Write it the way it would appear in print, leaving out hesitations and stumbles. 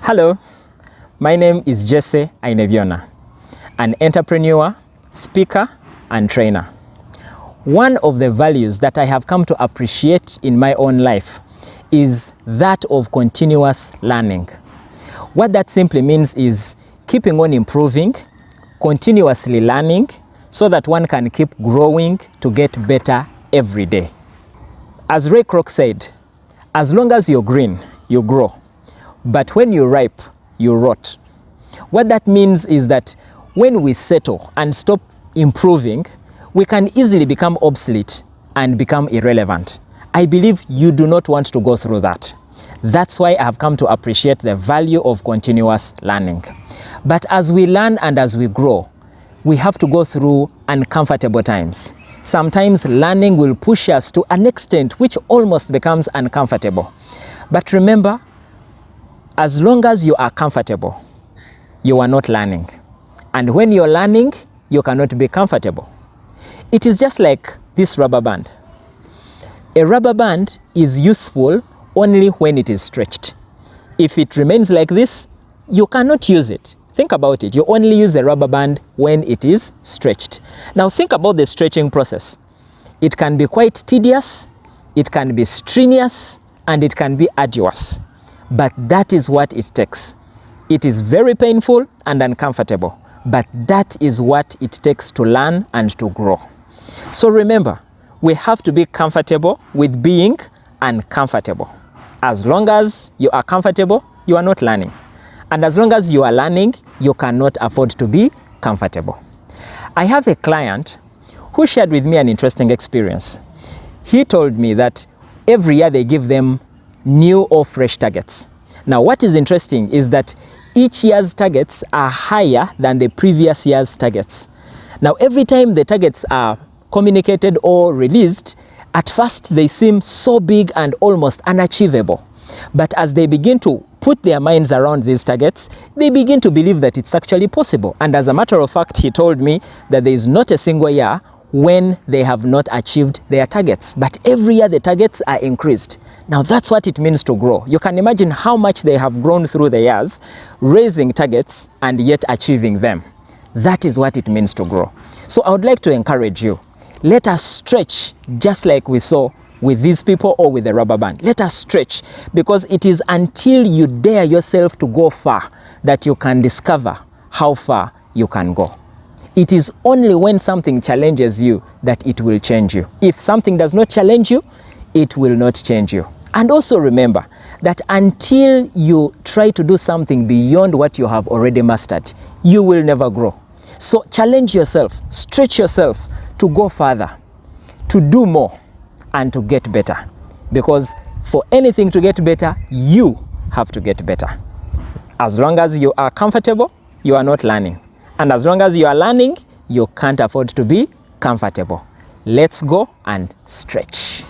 Hello, my name is Jesse Ainebiona, an entrepreneur, speaker, and trainer. One of the values that I have come to appreciate in my own life is that of continuous learning. What that simply means is keeping on improving, continuously learning, so that one can keep growing to get better every day. As Ray Kroc said, as long as you're green, you grow. But when you're ripe, you rot. What that means is that when we settle and stop improving, we can easily become obsolete and become irrelevant. I believe you do not want to go through that. That's why I have come to appreciate the value of continuous learning. But as we learn and as we grow, we have to go through uncomfortable times. Sometimes learning will push us to an extent which almost becomes uncomfortable. But remember, as long as you are comfortable, you are not learning. And when you're learning, you cannot be comfortable. It is just like this rubber band. A rubber band is useful only when it is stretched. If it remains like this, you cannot use it. Think about it. You only use a rubber band when it is stretched. Now think about the stretching process. It can be quite tedious, it can be strenuous, and it can be arduous. But that is what it takes. It is very painful and uncomfortable, but that is what it takes to learn and to grow. So remember, we have to be comfortable with being uncomfortable. As long as you are comfortable, you are not learning. And as long as you are learning, you cannot afford to be comfortable. I have a client who shared with me an interesting experience. He told me that every year they give them new or fresh targets. Now what is interesting is that each year's targets are higher than the previous year's targets. Now every time the targets are communicated or released, at first they seem so big and almost unachievable. But as they begin to put their minds around these targets, they begin to believe that it's actually possible. And as a matter of fact, he told me that there is not a single year when they have not achieved their targets. But every year the targets are increased. Now that's what it means to grow. You can imagine how much they have grown through the years, raising targets and yet achieving them. That is what it means to grow. So I would like to encourage you. Let us stretch just like we saw with these people or with the rubber band. Let us stretch, because it is until you dare yourself to go far that you can discover how far you can go. It is only when something challenges you that it will change you. If something does not challenge you, it will not change you. And also remember that until you try to do something beyond what you have already mastered, you will never grow. So challenge yourself, stretch yourself to go further, to do more, and to get better. Because for anything to get better, you have to get better. As long as you are comfortable, you are not learning. And as long as you are learning, you can't afford to be comfortable. Let's go and stretch.